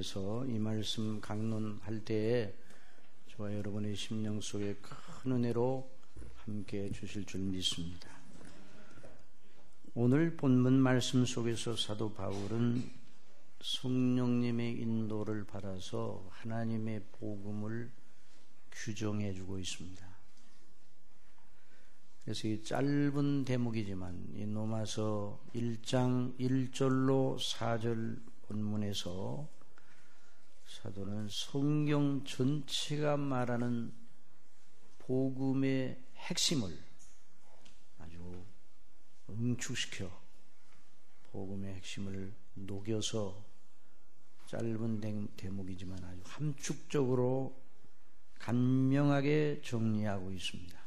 하나님께서 이 말씀 강론할 때에 저와 여러분의 심령 속에 큰 은혜로 함께 주실 줄 믿습니다. 오늘 본문 말씀 속에서 사도 바울은 성령님의 인도를 받아서 하나님의 복음을 규정해 주고 있습니다. 그래서 이 짧은 대목이지만 이 로마서 1장 1절로 4절 본문에서 사도는 성경 전체가 말하는 복음의 핵심을 아주 응축시켜 복음의 핵심을 녹여서 짧은 대목이지만 아주 함축적으로 간명하게 정리하고 있습니다.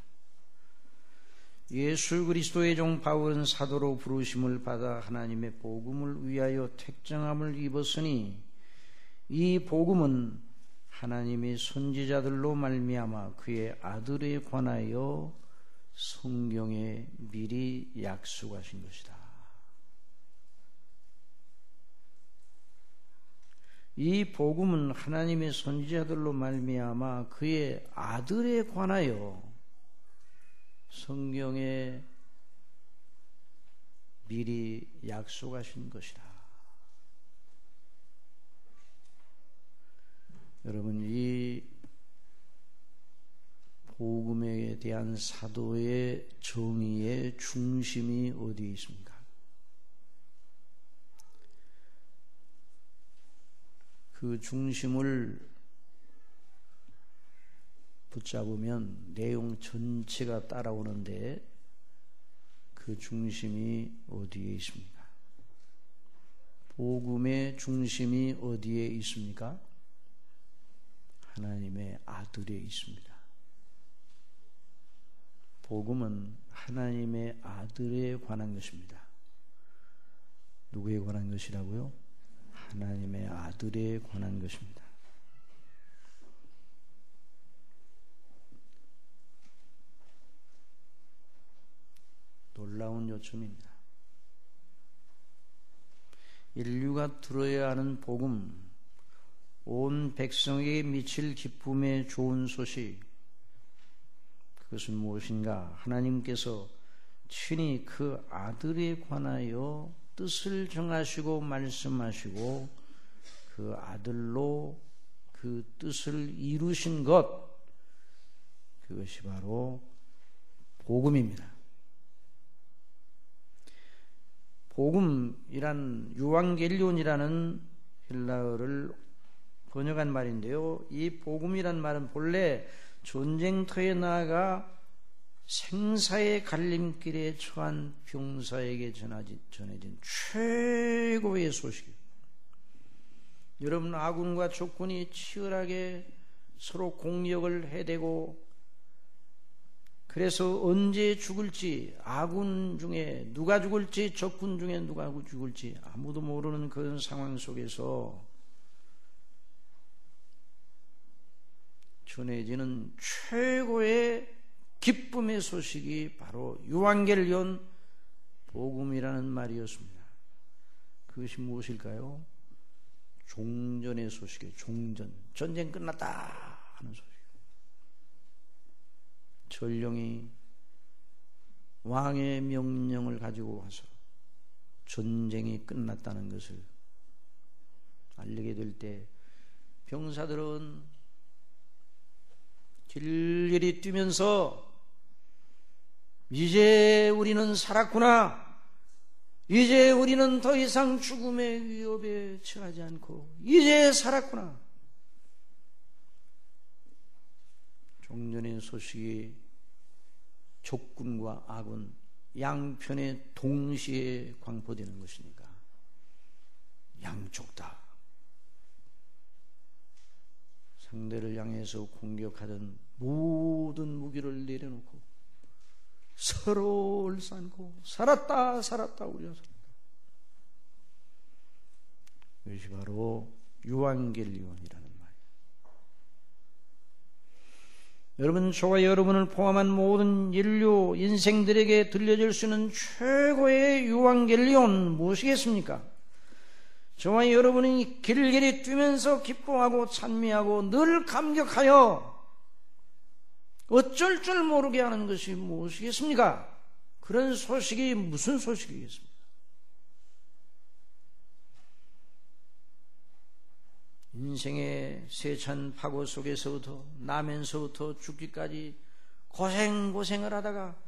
예수 그리스도의 종 바울은 사도로 부르심을 받아 하나님의 복음을 위하여 택정함을 입었으니 이 복음은 하나님의 선지자들로 말미암아 그의 아들에 관하여 성경에 미리 약속하신 것이다. 이 복음은 하나님의 선지자들로 말미암아 그의 아들에 관하여 성경에 미리 약속하신 것이다. 여러분, 이 복음에 대한 사도의 정의의 중심이 어디에 있습니까? 그 중심을 붙잡으면 내용 전체가 따라오는데 그 중심이 어디에 있습니까? 복음의 중심이 어디에 있습니까? 하나님의 아들에 있습니다. 복음은 하나님의 아들에 관한 것입니다. 누구에 관한 것이라고요? 하나님의 아들에 관한 것입니다. 놀라운 요점입니다. 인류가 들어야 하는 복음, 온 백성에게 미칠 기쁨의 좋은 소식, 그것은 무엇인가? 하나님께서 친히 그 아들에 관하여 뜻을 정하시고 말씀하시고 그 아들로 그 뜻을 이루신 것, 그것이 바로 복음입니다. 복음이란 유앙겔리온이라는 헬라어를 번역한 말인데요. 이 복음이란 말은 본래 전쟁터에 나아가 생사의 갈림길에 처한 병사에게 전해진 최고의 소식이에요. 여러분, 아군과 적군이 치열하게 서로 공격을 해대고 그래서 언제 죽을지, 아군 중에 누가 죽을지, 적군 중에 누가 죽을지 아무도 모르는 그런 상황 속에서 전해지는 최고의 기쁨의 소식이 바로 유앙겔리온 복음이라는 말이었습니다. 그것이 무엇일까요? 종전의 소식이에요. 종전. 전쟁 끝났다 하는 소식. 전령이 왕의 명령을 가지고 와서 전쟁이 끝났다는 것을 알리게 될 때 병사들은 길길이 뛰면서 이제 우리는 살았구나, 이제 우리는 더 이상 죽음의 위협에 처하지 않고 이제 살았구나, 종전의 소식이 적군과 아군 양편에 동시에 광포되는 것이니까 양쪽 다 상대를 향해서 공격하던 모든 무기를 내려놓고 서로 얼싸안고 살았다 살았다 우리가 살았다. 이것이 바로 유앙겔리온이라는 말이에요. 여러분, 저와 여러분을 포함한 모든 인류 인생들에게 들려줄 수 있는 최고의 유앙겔리온 무엇이겠습니까? 저와 여러분이 길길이 뛰면서 기뻐하고 찬미하고 늘 감격하여 어쩔 줄 모르게 하는 것이 무엇이겠습니까? 그런 소식이 무슨 소식이겠습니까? 인생의 세찬 파고 속에서부터 나면서부터 죽기까지 고생을 하다가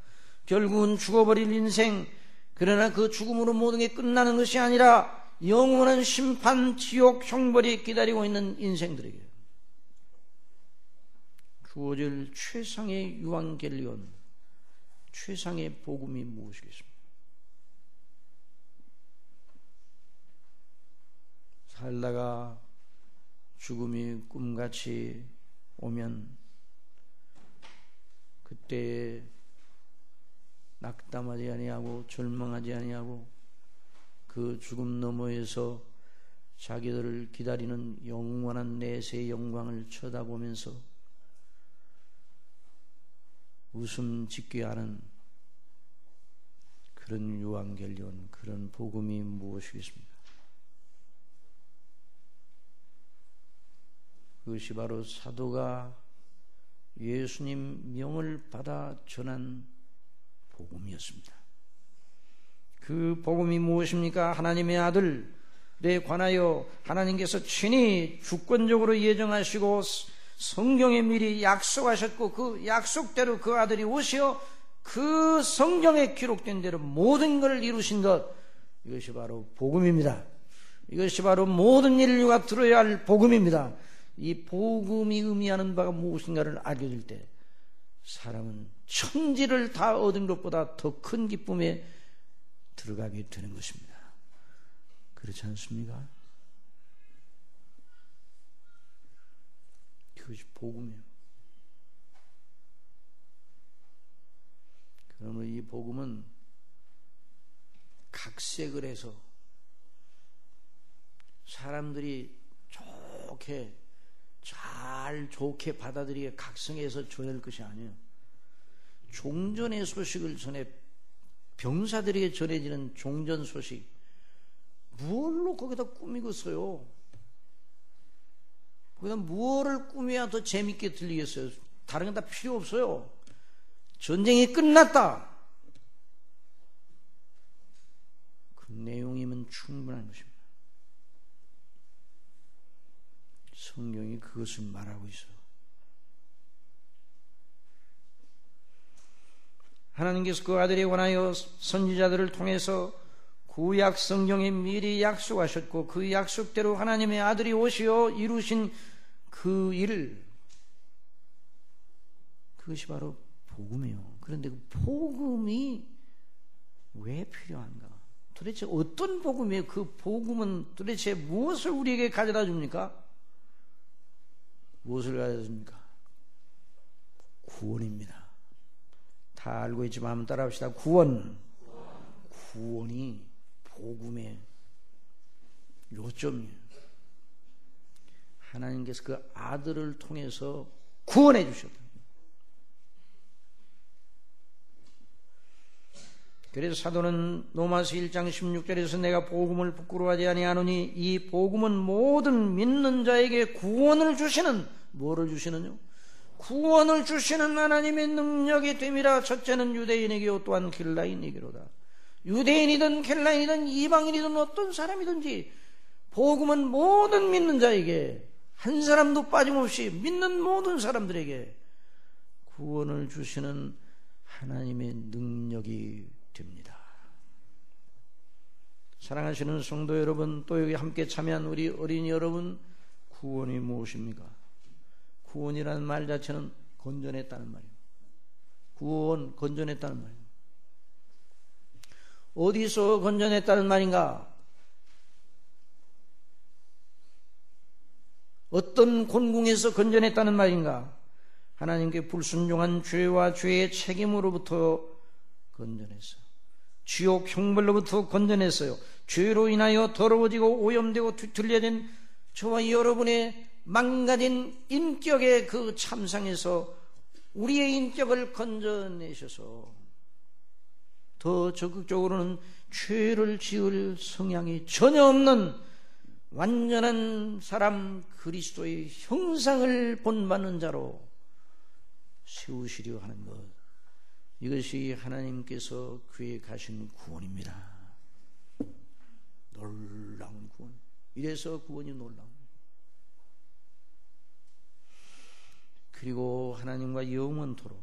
결국은 죽어버릴 인생, 그러나 그 죽음으로 모든 게 끝나는 것이 아니라 영원한 심판, 지옥, 형벌이 기다리고 있는 인생들에게 주어질 최상의 유앙겔리온, 최상의 복음이 무엇이겠습니까? 살다가 죽음이 꿈같이 오면 그때 낙담하지 아니하고 절망하지 아니하고 그 죽음 너머에서 자기들을 기다리는 영원한 내세의 영광을 쳐다보면서 웃음 짓게 하는 그런 유앙겔리온, 그런 복음이 무엇이겠습니까? 그것이 바로 사도가 예수님 명을 받아 전한 복음이었습니다. 그 복음이 무엇입니까? 하나님의 아들에 관하여 하나님께서 친히 주권적으로 예정하시고 성경에 미리 약속하셨고 그 약속대로 그 아들이 오시어 그 성경에 기록된 대로 모든 것을 이루신 것, 이것이 바로 복음입니다. 이것이 바로 모든 인류가 들어야 할 복음입니다. 이 복음이 의미하는 바가 무엇인가를 알게 될 때 사람은 천지를 다 얻은 것보다 더 큰 기쁨에 들어가게 되는 것입니다. 그렇지 않습니까? 그것이 복음이에요. 그러므로 이 복음은 각색을 해서 사람들이 좋게 받아들이게 각성해서 줘야 할 것이 아니에요. 종전의 소식을 전해 병사들에게 전해지는 종전 소식, 무엇로 거기다 꾸미고 써요? 거기다 무엇을 꾸며야 더 재밌게 들리겠어요? 다른 건 다 필요 없어요. 전쟁이 끝났다, 그 내용이면 충분한 것입니다. 성경이 그것을 말하고 있어요. 하나님께서 그 아들에 관하여 선지자들을 통해서 구약 성경에 미리 약속하셨고 그 약속대로 하나님의 아들이 오시어 이루신 그 일, 그것이 바로 복음이에요. 그런데 그 복음이 왜 필요한가? 도대체 어떤 복음이에요? 그 복음은 도대체 무엇을 우리에게 가져다 줍니까? 무엇을 가져다 줍니까? 구원입니다. 다 알고 있지만 한번 따라합시다. 구원이 복음의 요점이에요. 하나님께서 그 아들을 통해서 구원해 주셨다. 그래서 사도는 로마서 1장 16절에서 내가 복음을 부끄러워하지 아니하노니 이 복음은 모든 믿는 자에게 구원을 주시는, 뭐를 주시느냐? 구원을 주시는 하나님의 능력이 됨이라. 첫째는 유대인에게요 또한 헬라인에게로다. 유대인이든 헬라인이든 이방인이든 어떤 사람이든지 복음은 모든 믿는 자에게, 한 사람도 빠짐없이 믿는 모든 사람들에게 구원을 주시는 하나님의 능력이 됩니다. 사랑하시는 성도 여러분, 또 여기 함께 참여한 우리 어린이 여러분, 구원이 무엇입니까? 구원이라는 말 자체는 건져냈다는 말이에요. 구원, 건져냈다는 말이에요. 어디서 건져냈다는 말인가? 어떤 곤궁에서 건져냈다는 말인가? 하나님께 불순종한 죄와 죄의 책임으로부터 건져냈어요. 지옥 형벌로부터 건져냈어요. 죄로 인하여 더러워지고 오염되고 뒤틀려진 저와 여러분의 망가진 인격의 그 참상에서 우리의 인격을 건져내셔서 더 적극적으로는 죄를 지을 성향이 전혀 없는 완전한 사람 그리스도의 형상을 본받는 자로 세우시려 하는 것, 이것이 하나님께서 계획하신 구원입니다. 놀라운 구원. 이래서 구원이 놀라운. 그리고 하나님과 영원토록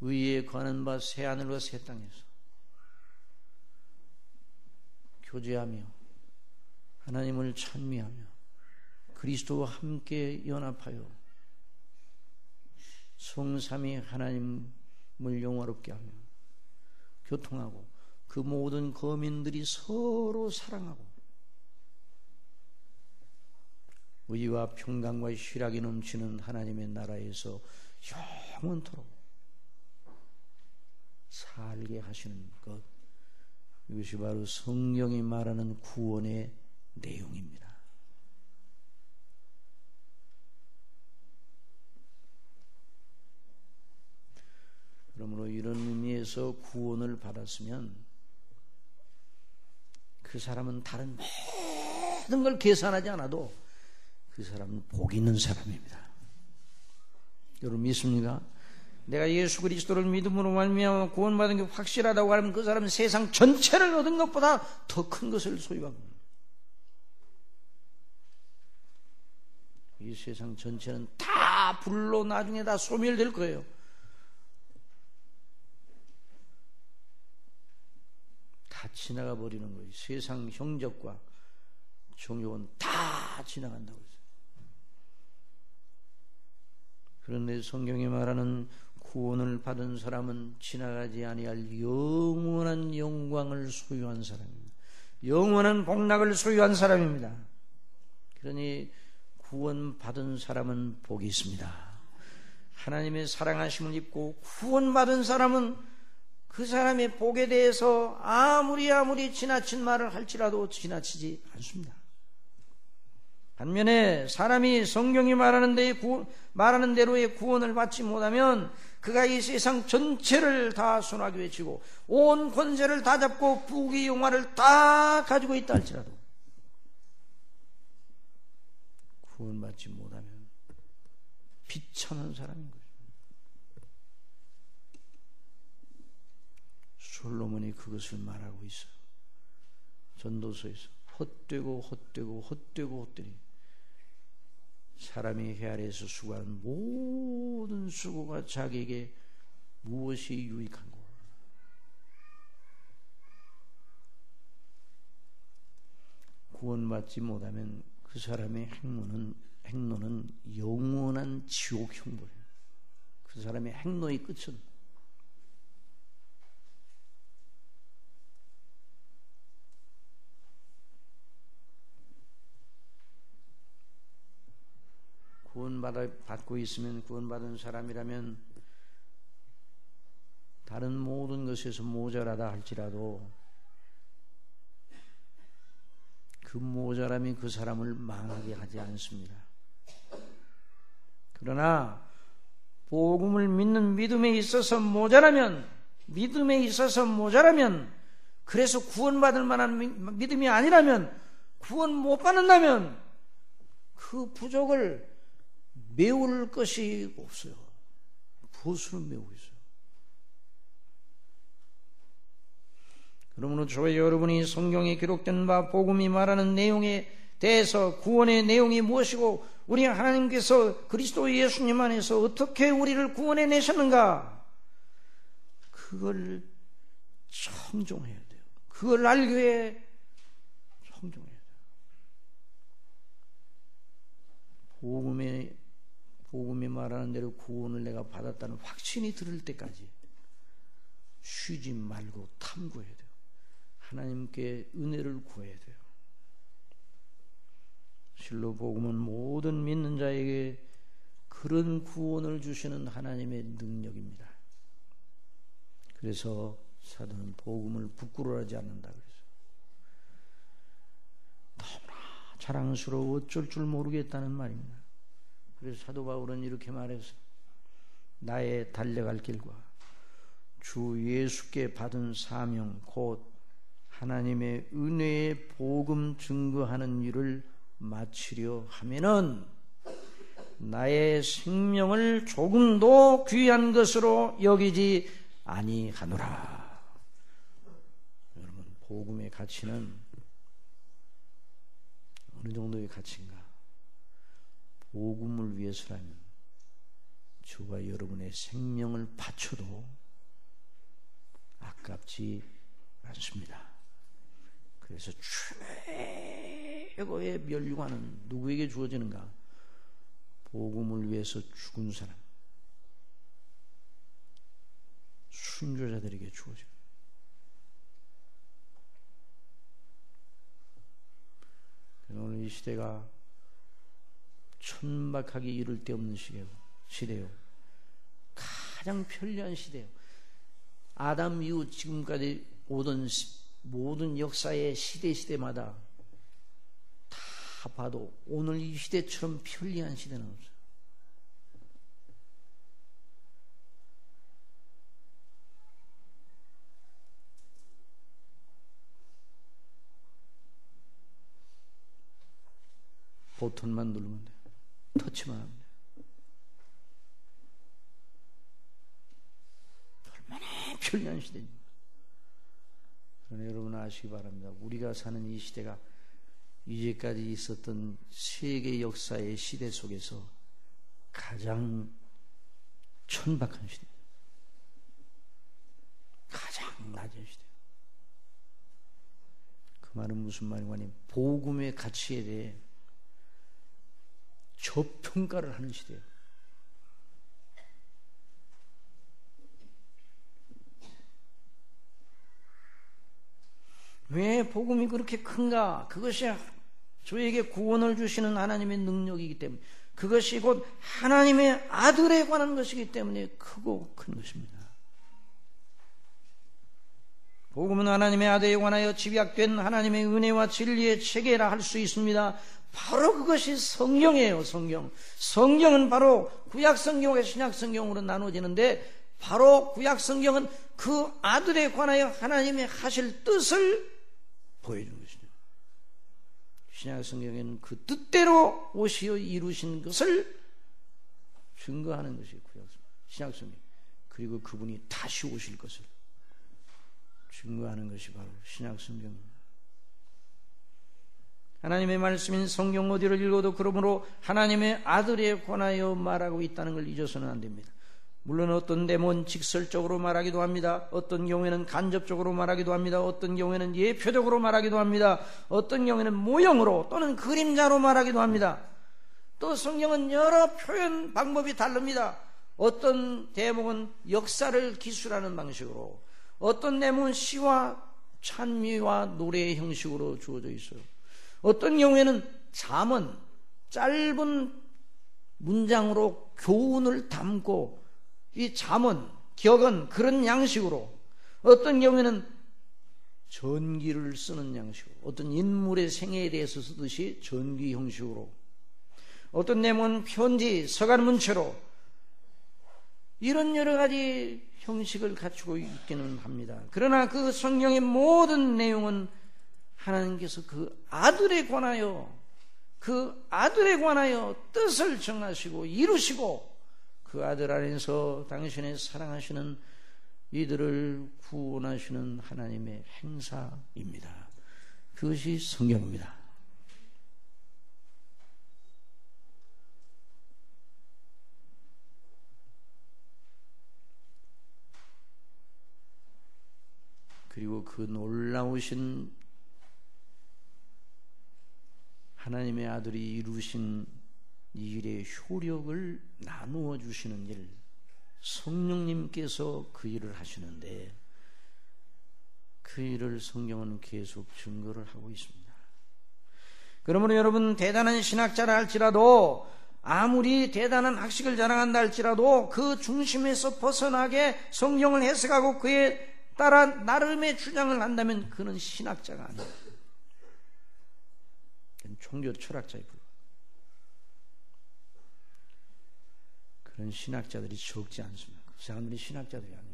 의에 거하는 바 새 하늘과 새 땅에서 교제하며 하나님을 찬미하며 그리스도와 함께 연합하여 성삼위 하나님을 영화롭게 하며 교통하고 그 모든 거민들이 서로 사랑하고 의와 평강과 희락이 넘치는 하나님의 나라에서 영원토록 살게 하시는 것, 이것이 바로 성경이 말하는 구원의 내용입니다. 그러므로 이런 의미에서 구원을 받았으면 그 사람은 다른 모든 걸 계산하지 않아도 그 사람은 복 있는 사람입니다. 여러분 믿습니까? 내가 예수 그리스도를 믿음으로 말미암아 구원받은 게 확실하다고 하면 그 사람은 세상 전체를 얻은 것보다 더 큰 것을 소유하고, 이 세상 전체는 다 불로 나중에 다 소멸될 거예요. 다 지나가 버리는 거예요. 세상 형적과 정욕은 다 지나간다고 했어요. 그런데 성경이 말하는 구원을 받은 사람은 지나가지 아니할 영원한 영광을 소유한 사람입니다. 영원한 복락을 소유한 사람입니다. 그러니 구원받은 사람은 복이 있습니다. 하나님의 사랑하심을 입고 구원받은 사람은 그 사람의 복에 대해서 아무리 지나친 말을 할지라도 지나치지 않습니다. 반면에 사람이 성경이 말하는 대로의 구원을 받지 못하면 그가 이 세상 전체를 다 손아귀 외치고 온 권세를 다 잡고 부귀 영화를 다 가지고 있다 할지라도 구원받지 못하면 비참한 사람인 거죠. 솔로몬이 그것을 말하고 있어요. 전도서에서 헛되고 사람이 해 아래에서 수고하는 모든 수고가 자기에게 무엇이 유익한고, 구원받지 못하면 그 사람의 행로는 영원한 지옥 형벌이에요. 그 사람의 행로의 끝은 구원받고 있으면, 구원받은 사람이라면 다른 모든 것에서 모자라다 할지라도 그 모자람이 그 사람을 망하게 하지 않습니다. 그러나 복음을 믿는 믿음에 있어서 모자라면, 그래서 구원받을 만한 믿음이 아니라면, 구원 못 받는다면 그 부족을 메울 것이 없어요. 무엇으로 메우고 있어요? 그러므로 저와 여러분이 성경에 기록된 바 복음이 말하는 내용에 대해서, 구원의 내용이 무엇이고 우리 하나님께서 그리스도 예수님 안에서 어떻게 우리를 구원해 내셨는가, 그걸 청종해야 돼요. 그걸 알기 위해 청종해야 돼요. 복음이 말하는 대로 구원을 내가 받았다는 확신이 들을 때까지 쉬지 말고 탐구해야 돼요. 하나님께 은혜를 구해야 돼요. 실로 복음은 모든 믿는 자에게 그런 구원을 주시는 하나님의 능력입니다. 그래서 사도는 복음을 부끄러워하지 않는다 그래서 너무나 자랑스러워 어쩔 줄 모르겠다는 말입니다. 그래서 사도 바울은 이렇게 말해서 나의 달려갈 길과 주 예수께 받은 사명 곧 하나님의 은혜의 복음 증거하는 일을 마치려 하면은 나의 생명을 조금도 귀한 것으로 여기지 아니하노라. 여러분, 복음의 가치는 어느 정도의 가치인가? 복음을 위해서라면 저와 여러분의 생명을 바쳐도 아깝지 않습니다. 그래서 최고의 멸류관은 누구에게 주어지는가? 복음을 위해서 죽은 사람, 순교자들에게 주어져요. 오늘 이 시대가 천박하게 이를 데 없는 시대요. 가장 편리한 시대요. 아담 이후 지금까지 오던 모든 역사의 시대마다 다 봐도 오늘 이 시대처럼 편리한 시대는 없어요. 버튼만 누르면 돼요. 터치만 하면 돼요. 얼마나 편리한 시대입니다. 그러나 여러분 아시기 바랍니다. 우리가 사는 이 시대가 이제까지 있었던 세계 역사의 시대 속에서 가장 천박한 시대, 가장 낮은 시대. 그 말은 무슨 말인가 하니 복음의 가치에 대해 저평가를 하는 시대예요. 왜 복음이 그렇게 큰가? 그것이 저에게 구원을 주시는 하나님의 능력이기 때문에, 그것이 곧 하나님의 아들에 관한 것이기 때문에 크고 큰 것입니다. 복음은 하나님의 아들에 관하여 집약된 하나님의 은혜와 진리의 체계라 할 수 있습니다. 바로 그것이 성경이에요. 성경은 바로 구약성경과 신약성경으로 나눠지는데, 바로 구약성경은 그 아들에 관하여 하나님의 하실 뜻을 보여주는 것이죠. 신약성경에는 그 뜻대로 오시어 이루신 것을 증거하는 것이 신약성경. 그리고 그분이 다시 오실 것을 증거하는 것이 바로 신약성경입니다. 하나님의 말씀인 성경 어디를 읽어도 그러므로 하나님의 아들에 관하여 말하고 있다는 걸 잊어서는 안 됩니다. 물론 어떤 데모는 직설적으로 말하기도 합니다. 어떤 경우에는 간접적으로 말하기도 합니다. 어떤 경우에는 예표적으로 말하기도 합니다. 어떤 경우에는 모형으로 또는 그림자로 말하기도 합니다. 또 성경은 여러 표현 방법이 다릅니다. 어떤 대목은 역사를 기술하는 방식으로, 어떤 내용은 시와 찬미와 노래의 형식으로 주어져 있어요. 어떤 경우에는 잠언, 짧은 문장으로 교훈을 담고 이 잠언, 격언 그런 양식으로, 어떤 경우에는 전기를 쓰는 양식으로, 어떤 인물의 생애에 대해서 쓰듯이 전기 형식으로, 어떤 내용은 편지, 서간 문체로, 이런 여러 가지 형식을 갖추고 있기는 합니다. 그러나 그 성경의 모든 내용은 하나님께서 그 아들에 관하여 뜻을 정하시고 이루시고, 그 아들 안에서 당신의 사랑하시는 이들을 구원하시는 하나님의 행사입니다. 그것이 성경입니다. 그리고 그 놀라우신 하나님의 아들이 이루신 이 일의 효력을 나누어 주시는 일, 성령님께서 그 일을 하시는데, 그 일을 성경은 계속 증거를 하고 있습니다. 그러므로 여러분, 대단한 신학자라 할지라도, 아무리 대단한 학식을 자랑한다 할지라도 그 중심에서 벗어나게 성경을 해석하고 그에 따라 나름의 주장을 한다면 그는 신학자가 아닙니다. 종교 철학자에 불과합니다. 그런 신학자들이 적지 않습니다. 그 사람들이 신학자들이 아닙니다.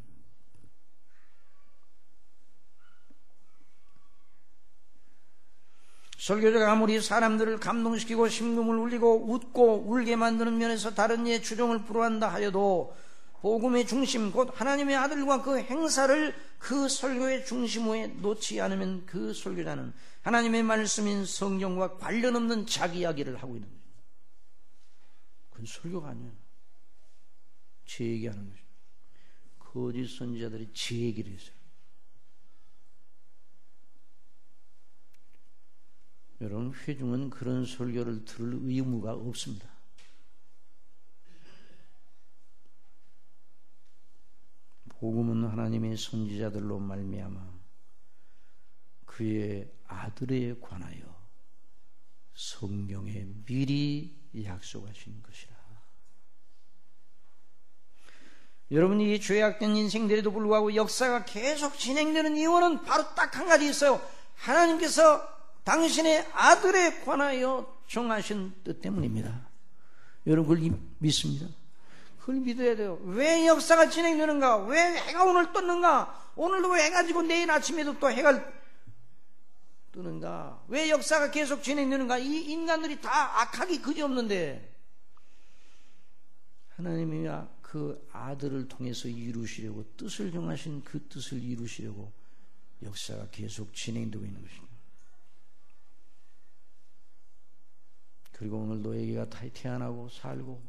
설교자가 아무리 사람들을 감동시키고 심금을 울리고 웃고 울게 만드는 면에서 다른 이의 추종을 불허한다 하여도 복음의 중심 곧 하나님의 아들과 그 행사를 그 설교의 중심에 놓지 않으면 그 설교자는 하나님의 말씀인 성경과 관련 없는 자기 이야기를 하고 있는 거예요. 그건 설교가 아니에요. 제 얘기하는 거죠. 거짓 선지자들이 제 얘기를 했어요. 여러분, 회중은 그런 설교를 들을 의무가 없습니다. 복음은 하나님의 선지자들로 말미암아 그의 아들에 관하여 성경에 미리 약속하신 것이라. 여러분이 이 죄악된 인생들에도 불구하고 역사가 계속 진행되는 이유는 바로 딱 한 가지 있어요. 하나님께서 당신의 아들에 관하여 정하신 뜻 때문입니다. 여러분 그걸 믿습니다. 그걸 믿어야 돼요. 왜 역사가 진행되는가? 왜 해가 오늘 떴는가? 오늘도 왜 해가 지고 내일 아침에도 또 해가 뜨는가? 왜 역사가 계속 진행되는가? 이 인간들이 다 악하기 그지없는데 하나님이 그 아들을 통해서 이루시려고 뜻을 정하신 그 뜻을 이루시려고 역사가 계속 진행되고 있는 것입니다. 그리고 오늘 너에게가 태어나고 살고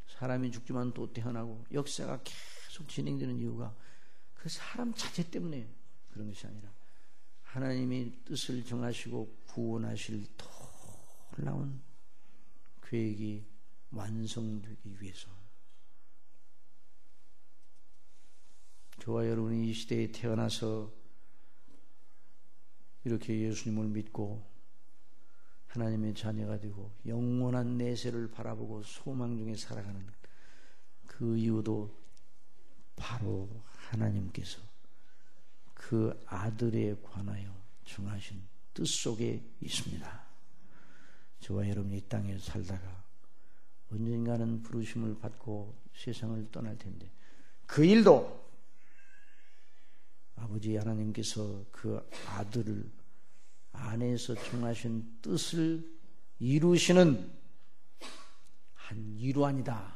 사람이 죽지만 또 태어나고 역사가 계속 진행되는 이유가 그 사람 자체 때문에 그런 것이 아니라 하나님이 뜻을 정하시고 구원하실 놀라운 계획이 완성되기 위해서 저와 여러분이 이 시대에 태어나서 이렇게 예수님을 믿고 하나님의 자녀가 되고 영원한 내세를 바라보고 소망 중에 살아가는 그 이유도 바로 하나님께서 그 아들에 관하여 정하신 뜻 속에 있습니다. 저와 여러분이 이 땅에 살다가 언젠가는 부르심을 받고 세상을 떠날 텐데 그 일도 아버지 하나님께서 그 아들을 안에서 정하신 뜻을 이루시는 한 일환이다.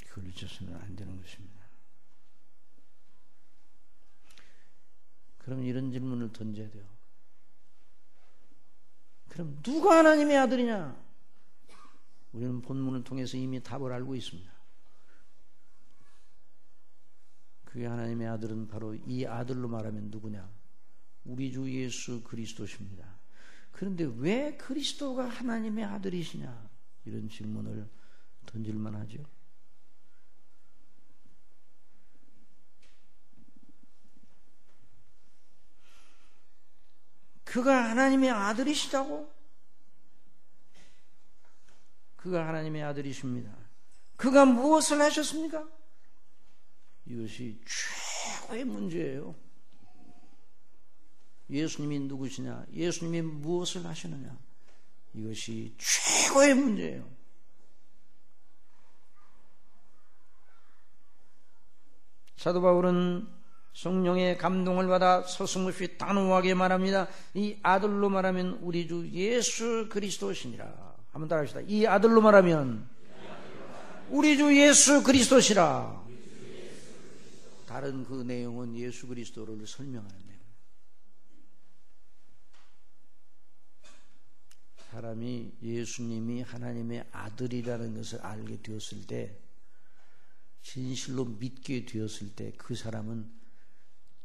그걸 잊어서는 안 되는 것입니다. 그럼 이런 질문을 던져야 돼요. 그럼 누가 하나님의 아들이냐? 우리는 본문을 통해서 이미 답을 알고 있습니다. 그게 하나님의 아들은 바로 이 아들로 말하면 누구냐? 우리 주 예수 그리스도십니다. 그런데 왜 그리스도가 하나님의 아들이시냐? 이런 질문을 던질만 하죠. 그가 하나님의 아들이시다고? 그가 하나님의 아들이십니다. 그가 무엇을 하셨습니까? 이것이 최고의 문제예요. 예수님이 누구시냐? 예수님이 무엇을 하시느냐? 이것이 최고의 문제예요. 사도 바울은 성령의 감동을 받아 서슴없이 단호하게 말합니다. 이 아들로 말하면 우리 주 예수 그리스도시니라. 한번 따라합시다. 이 아들로 말하면 우리 주 예수 그리스도시라. 다른 그 내용은 예수 그리스도를 설명하는 내용. 사람이 예수님이 하나님의 아들이라는 것을 알게 되었을 때, 진실로 믿게 되었을 때 그 사람은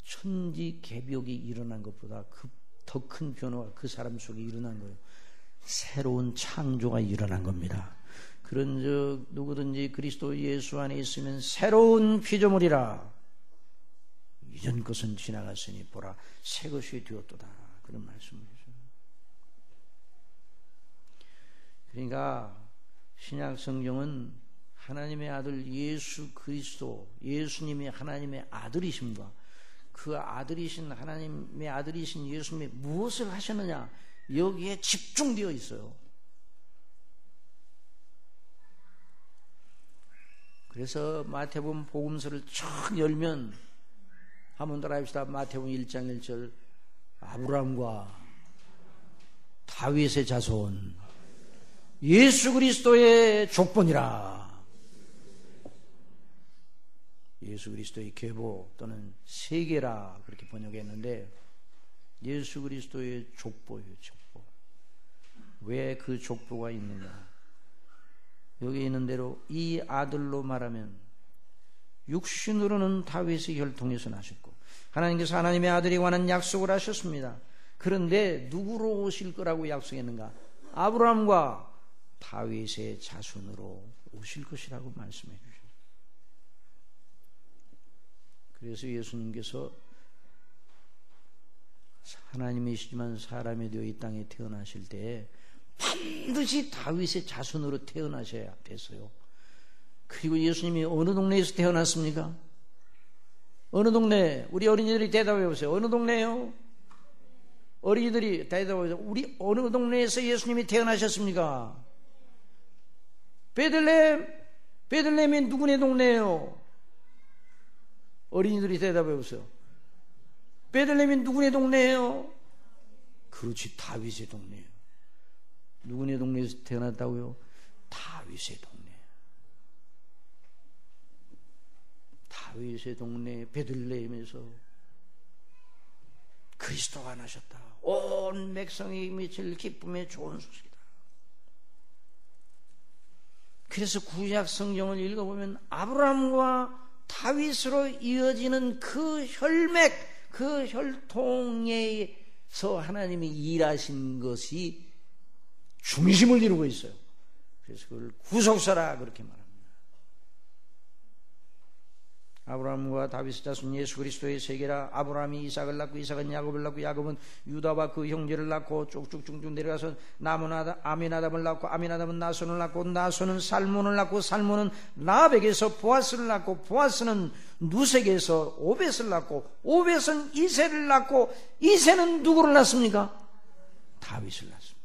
천지개벽이 일어난 것보다 더 큰 변화가 그 사람 속에 일어난 거예요. 새로운 창조가 일어난 겁니다. 그런즉 누구든지 그리스도 예수 안에 있으면 새로운 피조물이라. 이전 것은 지나갔으니 보라 새 것이 되었도다. 그런 말씀이죠. 그러니까 신약 성경은 하나님의 아들 예수 그리스도, 예수님이 하나님의 아들이심과 그 아들이신 하나님의 아들이신 예수님이 무엇을 하셨느냐, 여기에 집중되어 있어요. 그래서 마태복음 복음서를 쫙 열면 한번 따라합시다. 마태복음 1장 1절. 아브라함과 다윗의 자손 예수 그리스도의 족본이라. 예수 그리스도의 계보 또는 세계라 그렇게 번역했는데 예수 그리스도의 족보예요. 족보. 왜 그 족보가 있느냐? 여기 있는 대로 이 아들로 말하면 육신으로는 다윗의 혈통에서 나셨고 하나님께서 하나님의 아들에 관한 약속을 하셨습니다. 그런데 누구로 오실 거라고 약속했는가? 아브라함과 다윗의 자손으로 오실 것이라고 말씀해 주셨어요. 그래서 예수님께서 하나님이시지만 사람이 되어 이 땅에 태어나실 때 반드시 다윗의 자손으로 태어나셔야 됐어요. 그리고 예수님이 어느 동네에서 태어났습니까? 어느 동네? 우리 어린이들이 대답해 보세요. 어느 동네요? 어린이들이 대답해 보세요. 우리 어느 동네에서 예수님이 태어나셨습니까? 베들레헴. 베들레헴이 누구네 동네예요? 어린이들이 대답해 보세요. 베들레헴이 누구네 동네예요? 그렇지, 다윗의 동네예요. 누구네 동네에서 태어났다고요? 다윗의 동네. 다윗의 동네 베들레헴에서 그리스도가 나셨다. 온 백성이 미칠 기쁨의 좋은 소식이다. 그래서 구약 성경을 읽어보면 아브라함과 다윗으로 이어지는 그 혈맥, 그 혈통에서 하나님이 일하신 것이 중심을 이루고 있어요. 그래서 그걸 구속사라 그렇게 말합니다. 아브라함과 다윗의 자손 예수 그리스도의 세계라. 아브라함이 이삭을 낳고 이삭은 야곱을 낳고 야곱은 유다와 그 형제를 낳고 쭉쭉쭉쭉 내려가서 아미나답을 낳고 아미나답은 나손을 낳고 나손은 살몬을 낳고 살몬은 라합에게서 보아스를 낳고 보아스는 누색에서 오벳을 낳고 오벳은 이새를 낳고 이새는 누구를 낳습니까? 다윗을 낳습니다.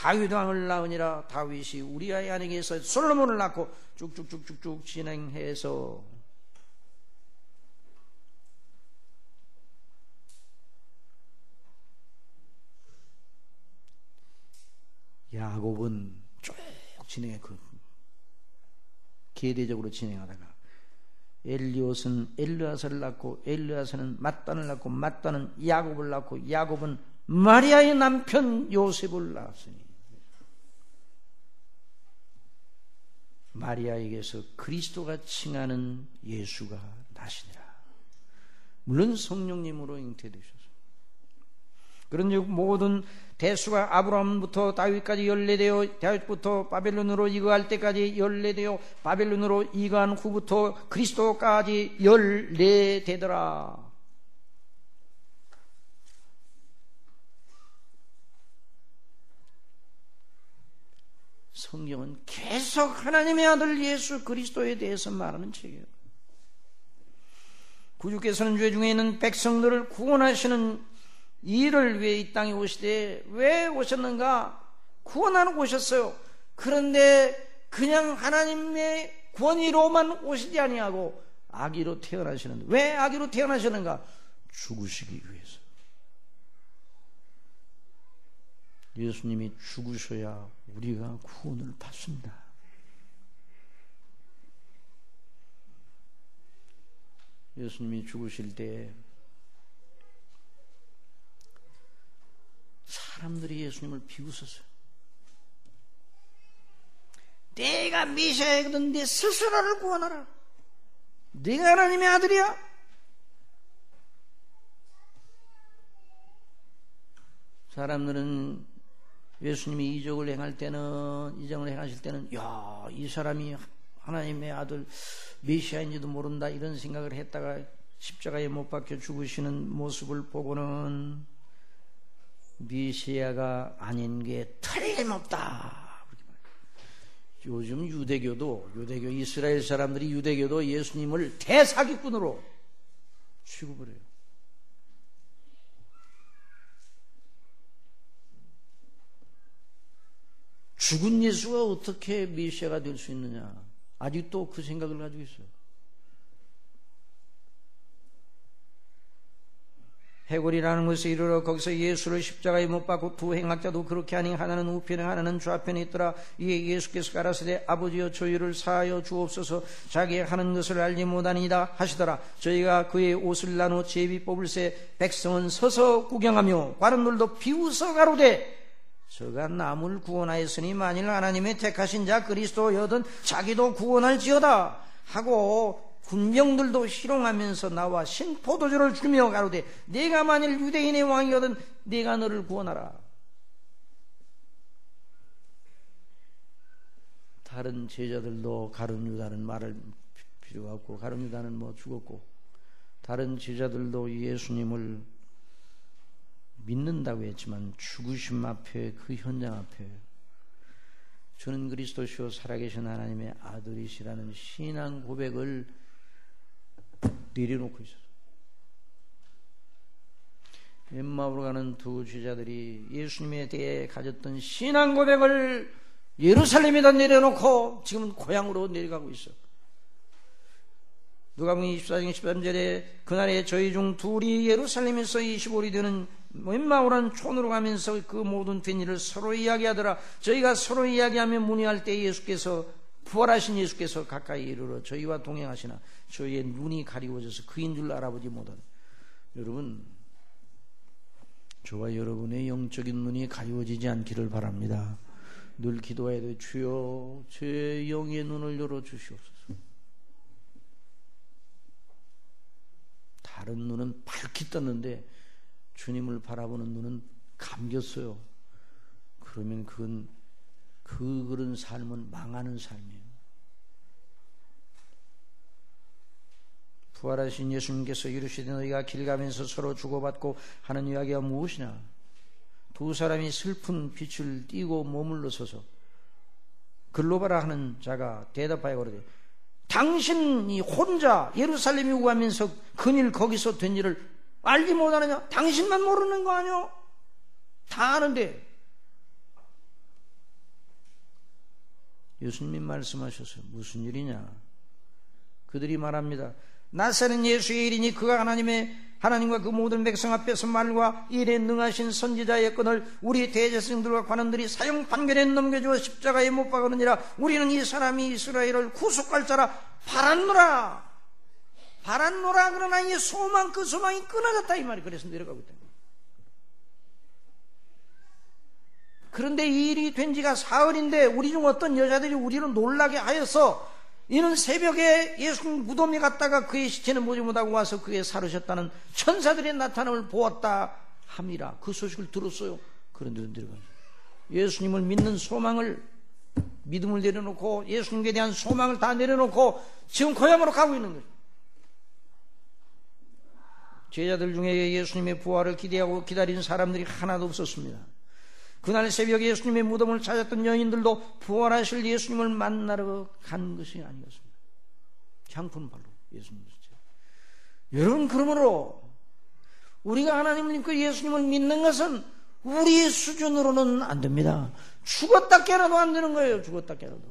다윗 왕을 낳으니라. 다윗이 우리아의 아내에게서 솔로몬을 낳고 쭉쭉쭉쭉쭉 진행해서 야곱은 쭉 진행해 계대적으로 진행하다가 엘리옷은 엘르아사를 낳고 엘르아사는 맏단을 낳고 맏단은 야곱을 낳고 야곱은 마리아의 남편 요셉을 낳았으니 마리아에게서 그리스도가 칭하는 예수가 나시니라. 물론 성령님으로 잉태되셔서. 그런데 모든 대수가 아브라함부터 다윗까지 연례되어 다윗부터 바벨론으로 이거할 때까지 연례되어 바벨론으로 이거한 후부터 그리스도까지 연례되더라. 성경은 계속 하나님의 아들 예수 그리스도에 대해서 말하는 책이에요. 구주께서는 죄 중에 있는 백성들을 구원하시는 일을 위해 이 땅에 오시되 왜 오셨는가? 구원하러 오셨어요. 그런데 그냥 하나님의 권위로만 오시지 아니하고 아기로 태어나시는데 왜 아기로 태어나셨는가? 죽으시기 위해서. 예수님이 죽으셔야 우리가 구원을 받습니다. 예수님이 죽으실 때 사람들이 예수님을 비웃었어요. 내가 메시아이거든 내 스스로를 구원하라. 네가 하나님의 아들이야? 사람들은 예수님이 이적을 행하실 때는 야, 이 사람이 하나님의 아들 메시아인지도 모른다 이런 생각을 했다가 십자가에 못 박혀 죽으시는 모습을 보고는 메시아가 아닌 게 틀림없다. 요즘 유대교 이스라엘 사람들이 유대교도 예수님을 대사기꾼으로 취급을 해요. 죽은 예수가 어떻게 메시아가 될 수 있느냐? 아직도 그 생각을 가지고 있어요. 해골이라는 것에 이르러 거기서 예수를 십자가에 못 박고 두 행악자도 그렇게 하니 하나는 우편에 하나는 좌편에 있더라. 이에 예수께서 가라사대 아버지여 저희를 사하여 주옵소서 자기의 하는 것을 알지 못하니이다 하시더라. 저희가 그의 옷을 나누어 제비 뽑을새 백성은 서서 구경하며 관원들도 비웃어 가로되 저가 남을 구원하였으니 만일 하나님의 택하신 자 그리스도여든 자기도 구원할지어다 하고 군병들도 희롱하면서 나와 신포도주를 주며 가로되 네가 만일 유대인의 왕이거든 네가 너를 구원하라. 다른 제자들도 가룟 유다는 말할 필요가 없고 가룟 유다는 뭐 죽었고 다른 제자들도 예수님을 믿는다고 했지만 죽으심 앞에 그 현장 앞에 주는 그리스도시요 살아계신 하나님의 아들이시라는 신앙 고백을 내려놓고 있었어요. 엠마오로 가는 두 제자들이 예수님에 대해 가졌던 신앙 고백을 예루살렘에다 내려놓고 지금은 고향으로 내려가고 있어요. 누가복음 24장 13절에 그날에 저희 중 둘이 예루살렘에서 25일이 되는 엠마오라는 촌으로 가면서 그 모든 된 일을 서로 이야기하더라. 저희가 서로 이야기하며 문의할 때 예수께서 부활하신 예수께서 가까이 이르러 저희와 동행하시나 저희의 눈이 가리워져서 그인 줄 알아보지 못하다. 여러분, 저와 여러분의 영적인 눈이 가리워지지 않기를 바랍니다. 늘 기도해야 돼. 주여 제 영의 눈을 열어주시옵소서. 다른 눈은 밝히 떴는데 주님을 바라보는 눈은 감겼어요. 그러면 그런 삶은 망하는 삶이에요. 부활하신 예수님께서 이르시되 너희가 길 가면서 서로 주고받고 하는 이야기가 무엇이냐? 두 사람이 슬픈 빛을 띠고 머물러 서서 글로바라 하는 자가 대답하여 그러되 당신이 혼자 예루살렘에 오고 하면서 그일 거기서 된 일을 알지 못하느냐? 당신만 모르는 거 아니요? 다 아는데. 예수님이 말씀하셨어요. 무슨 일이냐? 그들이 말합니다. 나사렛 예수의 일이니 그가 하나님과 그 모든 백성 앞에서 말과 일에 능하신 선지자의 끈을 우리 대제사장들과 관원들이 사형 판결에 넘겨주어 십자가에 못 박으느니라. 우리는 이 사람이 이스라엘을 구속할 자라 바랐노라. 그러나 이 소망 그 소망이 끊어졌다 이 말이. 그래서 내려가고 있다. 그런데 이 일이 된 지가 사흘인데 우리 중 어떤 여자들이 우리를 놀라게 하여서 이는 새벽에 예수님 무덤에 갔다가 그의 시체는 보지 못하고 와서 그의 살으셨다는 천사들의 나타남을 보았다 함이라. 그 소식을 들었어요. 그런데 내려가죠. 예수님을 믿는 소망을, 믿음을 내려놓고 예수님에 대한 소망을 다 내려놓고 지금 고향으로 가고 있는 거죠. 제자들 중에 예수님의 부활을 기대하고 기다리는 사람들이 하나도 없었습니다. 그날 새벽에 예수님의 무덤을 찾았던 여인들도 부활하실 예수님을 만나러 간 것이 아니었습니다. 향품발로 예수님을 찾았어요. 여러분, 그러므로 우리가 하나님을 믿고 예수님을 믿는 것은 우리의 수준으로는 안 됩니다. 죽었다 깨어나도 안 되는 거예요. 죽었다 깨어나도.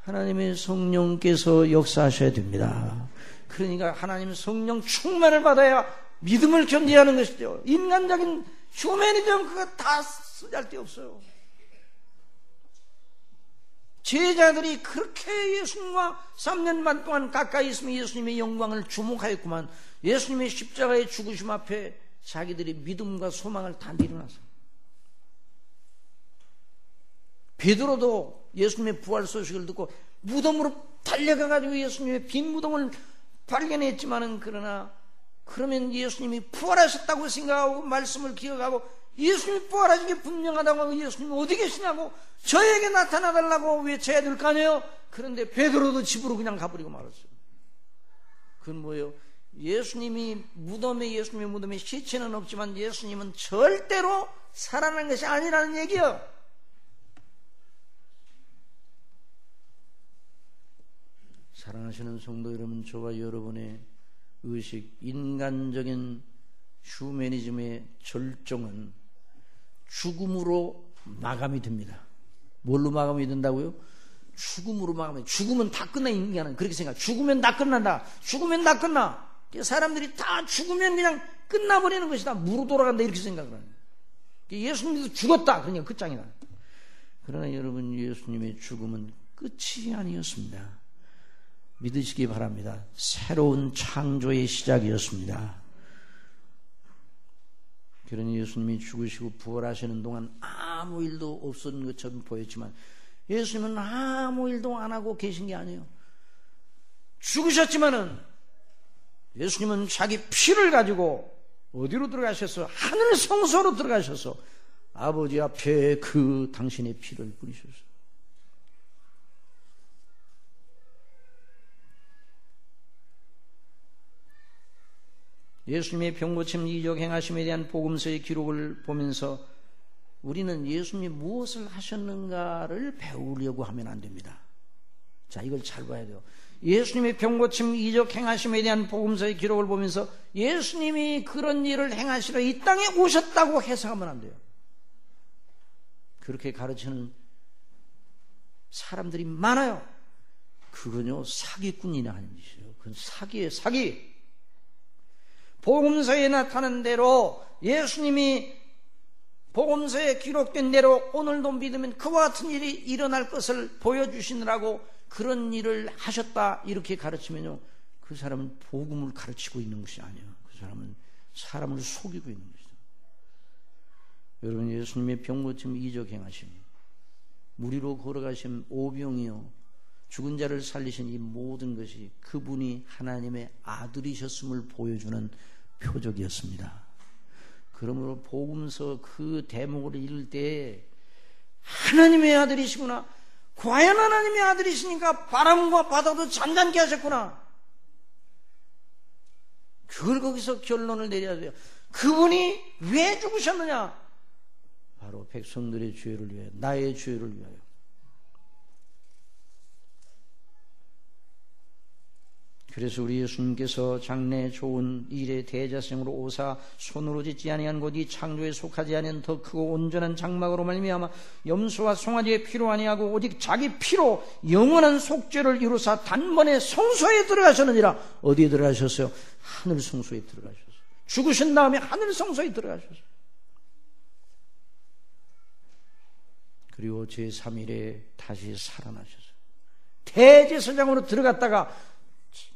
하나님의 성령께서 역사하셔야 됩니다. 그러니까 하나님 성령 충만을 받아야 믿음을 견디하는 것이죠. 인간적인 휴머니즘 그거 다 쓰잘데없어요. 제자들이 그렇게 예수님과 3년 반 동안 가까이 있으면 예수님의 영광을 주목하였구만. 예수님의 십자가의 죽으심 앞에 자기들의 믿음과 소망을 다 내려놨어요. 베드로도 예수님의 부활 소식을 듣고 무덤으로 달려가가지고 예수님의 빈 무덤을 발견했지만은 그러면 예수님이 부활하셨다고 생각하고 말씀을 기억하고 예수님이 부활하신 게 분명하다고 하고 예수님이 어디 계시냐고 저에게 나타나달라고 외쳐야 될 거 아니에요? 그런데 베드로도 집으로 그냥 가버리고 말았어요. 그건 뭐예요? 예수님의 무덤에 시체는 없지만 예수님은 절대로 살아난 것이 아니라는 얘기예요. 사랑하시는 성도 여러분, 저와 여러분의 의식, 인간적인 휴머니즘의 절정은 죽음으로 마감이 됩니다. 뭘로 마감이 된다고요? 죽음으로 마감이. 죽으면 다 끝나. 인간은 그렇게 생각. 죽으면 다 끝난다. 죽으면 다 끝나. 사람들이 다 죽으면 그냥 끝나버리는 것이다. 무로 돌아간다. 이렇게 생각을 하는 거예요. 예수님도 죽었다. 그러니까 끝장이다. 그러나 여러분, 예수님의 죽음은 끝이 아니었습니다. 믿으시기 바랍니다. 새로운 창조의 시작이었습니다. 그러니 예수님이 죽으시고 부활하시는 동안 아무 일도 없었던 것처럼 보였지만 예수님은 아무 일도 안 하고 계신 게 아니에요. 죽으셨지만은 예수님은 자기 피를 가지고 어디로 들어가셨어? 하늘 성소로 들어가셔서 아버지 앞에 그 당신의 피를 뿌리셨어요. 예수님의 병고침 이적 행하심에 대한 복음서의 기록을 보면서 우리는 예수님이 무엇을 하셨는가를 배우려고 하면 안 됩니다. 자, 이걸 잘 봐야 돼요. 예수님의 병고침 이적 행하심에 대한 복음서의 기록을 보면서 예수님이 그런 일을 행하시러 이 땅에 오셨다고 해석하면 안 돼요. 그렇게 가르치는 사람들이 많아요. 그건요, 사기꾼이나 하는 짓이에요. 그건 사기예요, 사기. 복음서에 나타난 대로 예수님이 복음서에 기록된 대로 오늘도 믿으면 그와 같은 일이 일어날 것을 보여주시느라고 그런 일을 하셨다 이렇게 가르치면요, 그 사람은 복음을 가르치고 있는 것이 아니에요. 그 사람은 사람을 속이고 있는 것이죠. 여러분, 예수님의 병고침 이적 행하심, 무리로 걸어가신 오병이요, 죽은 자를 살리신 이 모든 것이 그분이 하나님의 아들이셨음을 보여주는 표적이었습니다. 그러므로 복음서 그 대목을 읽을 때 하나님의 아들이시구나, 과연 하나님의 아들이시니까 바람과 바다도 잔잔케 하셨구나, 그걸 거기서 결론을 내려야 돼요. 그분이 왜 죽으셨느냐? 바로 백성들의 죄를 위하여, 나의 죄를 위하여. 그래서 우리 예수님께서 장래 좋은 일의 대자성으로 오사 손으로 짓지 아니한 곳 이 창조에 속하지 아니한 더 크고 온전한 장막으로 말미암아 염소와 송아지의 피로 아니하고 오직 자기 피로 영원한 속죄를 이루사 단번에 성소에 들어가셨느니라. 어디에 들어가셨어요? 하늘 성소에 들어가셨어요. 죽으신 다음에 하늘 성소에 들어가셨어요. 그리고 제3일에 다시 살아나셨어요. 대제사장으로 들어갔다가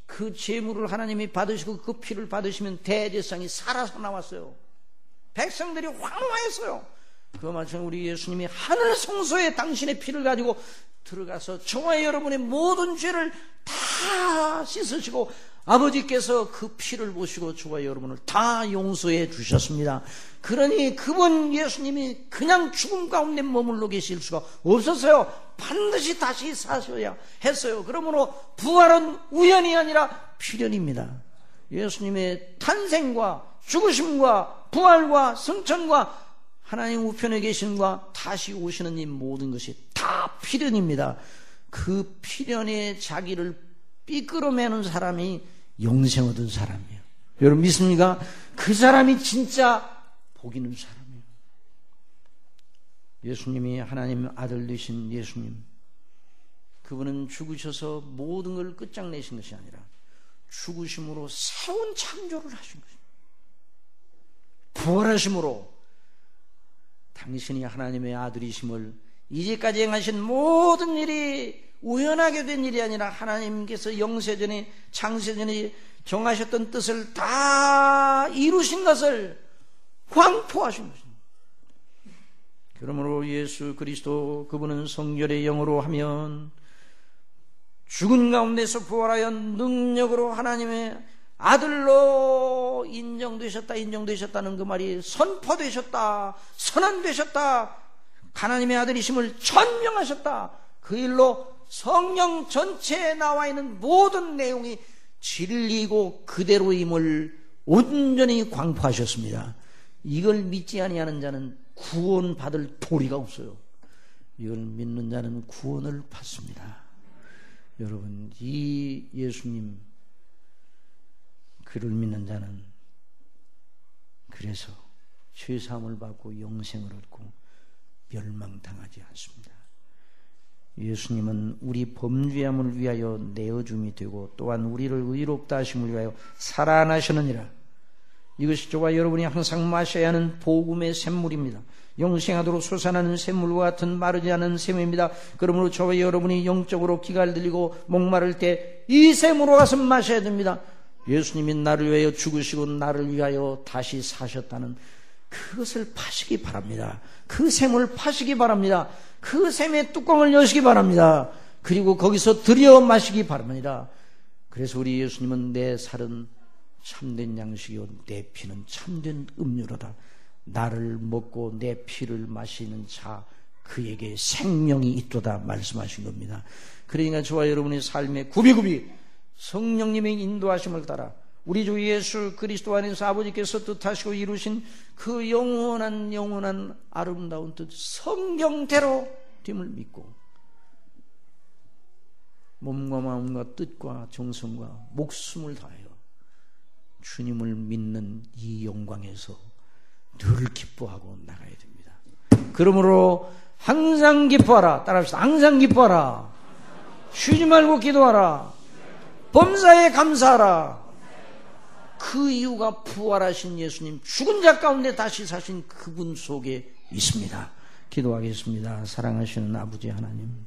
그 제물을 하나님이 받으시고 그 피를 받으시면 대제사장이 살아서 나왔어요. 백성들이 황홀했어요. 그 마찬가지로 우리 예수님이 하늘 성소에 당신의 피를 가지고 들어가서 저와 여러분의 모든 죄를 다 씻으시고 아버지께서 그 피를 보시고 저와 여러분을 다 용서해 주셨습니다. 그러니 그분 예수님이 그냥 죽음 가운데 머물러 계실 수가 없었어요. 반드시 다시 사셔야 했어요. 그러므로 부활은 우연이 아니라 필연입니다. 예수님의 탄생과 죽으심과 부활과 승천과 하나님 우편에 계심과 다시 오시는 이 모든 것이 다 필연입니다. 그 필연에 자기를 삐끄러매는 사람이 영생 얻은 사람이에요. 여러분 믿습니까? 그 사람이 진짜 복 있는 사람이에요. 예수님이 하나님 아들 되신 예수님, 그분은 죽으셔서 모든 걸 끝장내신 것이 아니라 죽으심으로 새로운 창조를 하신 것입니다. 부활하심으로 당신이 하나님의 아들이심을, 이제까지 행하신 모든 일이 우연하게 된 일이 아니라 하나님께서 영세전에 창세전에 정하셨던 뜻을 다 이루신 것을 광포하신 것입니다. 그러므로 예수 그리스도 그분은 성결의 영으로 하면 죽은 가운데서 부활하여 능력으로 하나님의 아들로 인정되셨다는 그 말이 선포되셨다, 선언되셨다, 하나님의 아들이심을 천명하셨다. 그 일로 성령 전체에 나와 있는 모든 내용이 진리고 그대로임을 온전히 광포하셨습니다. 이걸 믿지 아니하는 자는 구원받을 도리가 없어요. 이걸 믿는 자는 구원을 받습니다. 여러분, 이 예수님 그를 믿는 자는 그래서 죄사함을 받고 영생을 얻고 멸망당하지 않습니다. 예수님은 우리 범죄함을 위하여 내어줌이 되고 또한 우리를 의롭다 하심을 위하여 살아나셨느니라. 이것이 저와 여러분이 항상 마셔야 하는 복음의 샘물입니다. 영생하도록 솟아나는 샘물과 같은 마르지 않은 샘입니다. 그러므로 저와 여러분이 영적으로 기가 들리고 목마를 때 이 샘으로 가서 마셔야 됩니다. 예수님이 나를 위하여 죽으시고 나를 위하여 다시 사셨다는 그것을 파시기 바랍니다. 그 샘을 파시기 바랍니다. 그 샘의 뚜껑을 여시기 바랍니다. 그리고 거기서 들여 마시기 바랍니다. 그래서 우리 예수님은 내 살은 참된 양식이요 내 피는 참된 음료로다. 나를 먹고 내 피를 마시는 자 그에게 생명이 있도다 말씀하신 겁니다. 그러니까 저와 여러분의 삶에 굽이굽이 성령님의 인도하심을 따라 우리 주 예수 그리스도 안에서 아버지께서 뜻하시고 이루신 그 영원한 아름다운 뜻 성경대로 됨을 믿고 몸과 마음과 뜻과 정성과 목숨을 다하여 주님을 믿는 이 영광에서 늘 기뻐하고 나가야 됩니다. 그러므로 항상 기뻐하라. 따라합시다. 항상 기뻐하라. 쉬지 말고 기도하라. 범사에 감사하라. 그 이유가 부활하신 예수님, 죽은 자 가운데 다시 사신 그분 속에 있습니다. 기도하겠습니다. 사랑하시는 아버지 하나님,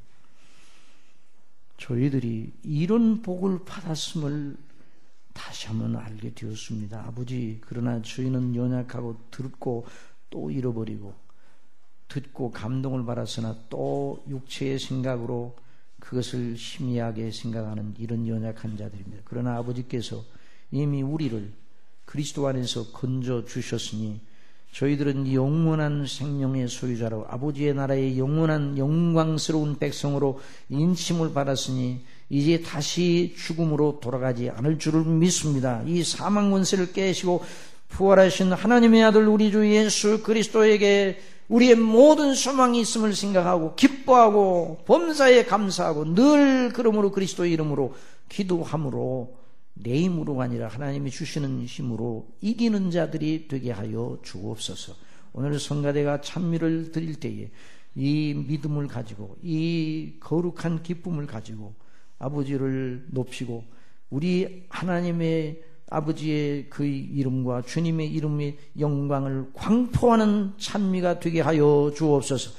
저희들이 이런 복을 받았음을 다시 한번 알게 되었습니다. 아버지, 그러나 저희는 연약하고 듣고 또 잃어버리고 듣고 감동을 받았으나 또 육체의 생각으로 그것을 희미하게 생각하는 이런 연약한 자들입니다. 그러나 아버지께서 이미 우리를 그리스도 안에서 건져 주셨으니 저희들은 영원한 생명의 소유자로 아버지의 나라의 영원한 영광스러운 백성으로 인침을 받았으니 이제 다시 죽음으로 돌아가지 않을 줄을 믿습니다. 이 사망 권세를 깨시고 부활하신 하나님의 아들 우리 주 예수 그리스도에게 우리의 모든 소망이 있음을 생각하고 기뻐하고 범사에 감사하고 늘 그러므로 그리스도의 이름으로 기도함으로 내 힘으로가 아니라 하나님이 주시는 힘으로 이기는 자들이 되게 하여 주옵소서. 오늘 성가대가 찬미를 드릴 때에 이 믿음을 가지고 이 거룩한 기쁨을 가지고 아버지를 높이고 우리 하나님의 아버지의 그 이름과 주님의 이름의 영광을 광포하는 찬미가 되게 하여 주옵소서.